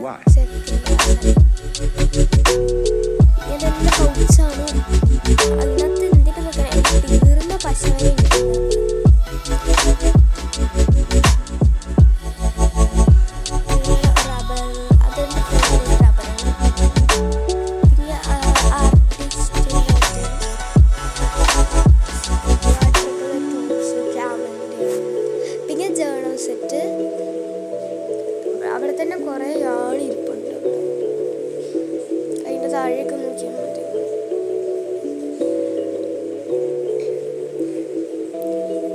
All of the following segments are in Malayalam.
Why? ഇതെന്റെ പൗച്ചാണ്. അതിനകത്ത് എന്തിനൊക്കെ തീർന്ന പശവരെ റബ്ബർ, അതെന്റെ റബ്ബറാണ്. പിന്നെ ആർട്ടിസ്റ്റ് പിന്നെ ജേണൽ സെറ്റ്. അവിടെ തന്നെ കുറേ ആളിരിപ്പുണ്ട്. അതിൻ്റെ താഴേക്ക് നോക്കിയാൽ മതി.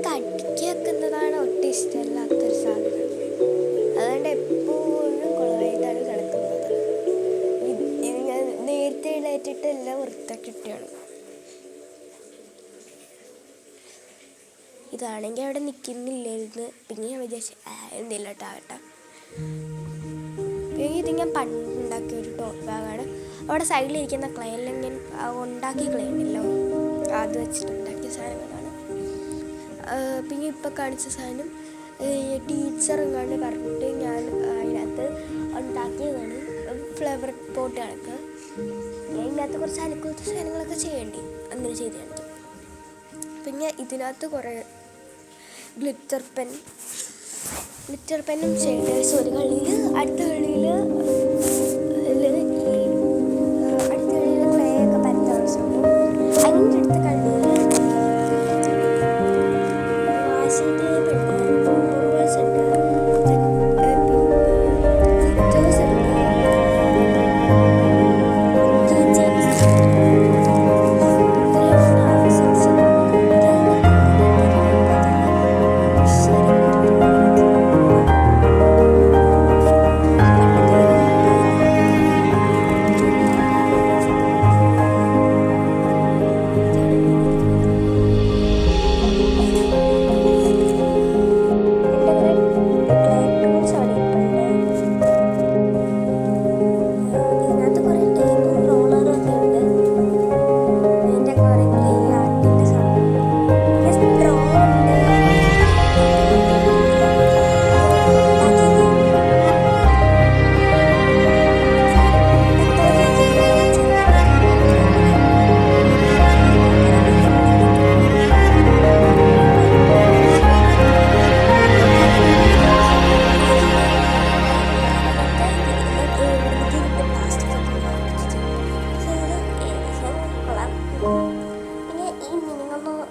കടിക്ക് വെക്കുന്നതാണ് ഒട്ടും ഇഷ്ടമല്ലാത്തൊരു സാധനം. അതുകൊണ്ട് എപ്പോഴും കുളമായിട്ടാണ് കിടക്കുന്നത്. ഇത് ഞാൻ നേരത്തെ എഴുന്നേറ്റിട്ട് എല്ലാം വൃത്തിയാക്കി ഇട്ടാണ്. ഇതാണെങ്കിൽ അവിടെ നിൽക്കുന്നില്ലായിരുന്നു. പിന്നെ ഞാൻ വിചാരിച്ചു എന്തെങ്കിലും ആവട്ടെ. ഇത് ഞാൻ പണ്ടുണ്ടാക്കിയ ഒരു ടോട്ട് ബാഗാണ്. അവിടെ സൈഡിലിരിക്കുന്ന ക്ലേ എല്ലാം ഞാൻ ഉണ്ടാക്കിയ ക്ലേ ഉണ്ടല്ലോ, അത് വെച്ചിട്ടുണ്ടാക്കിയ സാധനങ്ങളാണ്. പിന്നെ ഇപ്പം കാണിച്ച സാധനം ടീച്ചറും കണ്ട് പറഞ്ഞിട്ട് ഞാൻ അതിനകത്ത് ഉണ്ടാക്കിയതാണ്. ഫ്ലവർ പോട്ട് കണക്ക്. ഇതിനകത്ത് കുറച്ച് അലക്കുലത്തെ സാധനങ്ങളൊക്കെ ചെയ്യേണ്ടി അങ്ങനെ ചെയ്ത് കാണിച്ചു. പിന്നെ ഇതിനകത്ത് കുറേ ഗ്ലിറ്റർ പെന്നും ഷെയ്ഡേഴ്സ് ഒരു കളിയിൽ, അടുത്ത കളിയിൽ ക്ലേ ഒക്കെ പരത്ത ആവശ്യമുണ്ട്. അതിൻ്റെ അടുത്ത കളിയിൽ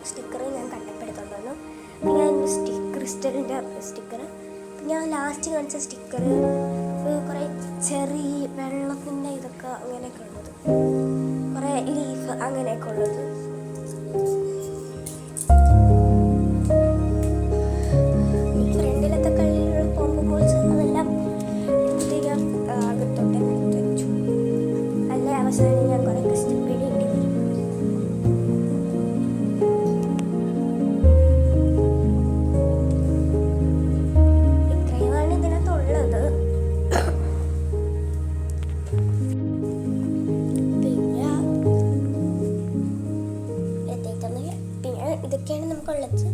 സ്റ്റിക്കർ ഞാൻ കണ്ടപ്പെടുത്തുന്നു. പിന്നെ ക്രിസ്റ്റലിൻ്റെ സ്റ്റിക്കർ. ഞാൻ ലാസ്റ്റ് കാണിച്ച സ്റ്റിക്കർ കുറേ ചെറിയ വെള്ളത്തിൻ്റെ ഇതൊക്കെ അങ്ങനെയൊക്കെ ഉള്ളത്, കുറേ ലീഫ് അങ്ങനെയൊക്കെ ഉള്ളത്. ഫ്രണ്ടിലത്തെ കള്ളിലുള്ള പോകുമ്പോൾ അതെല്ലാം എടുത്ത് ഞാൻ അകത്തോട്ടെ എടുത്ത് വെച്ചു. അല്ല അവസാനം ഞാൻ കുറേ കഷ്ടപ്പെടേണ്ടി വരും. ഇതൊക്കെയാണ് നമുക്കുള്ളത്.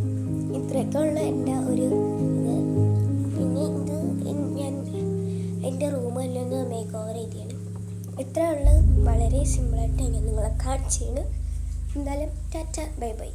ഇത്രയൊക്കെ ഉള്ള എൻ്റെ ഒരു ഇത്. പിന്നെ ഇത് ഞാൻ എൻ്റെ റൂമെല്ലാം ഒന്ന് മേക്ക് ഓവർ ചെയ്തിയാണ്. ഇത്രയുള്ള വളരെ സിമ്പിളായിട്ട് ഞാൻ നിങ്ങളെ കാണിച്ചാണ്. എന്തായാലും ടാറ്റ, ബൈ ബൈ.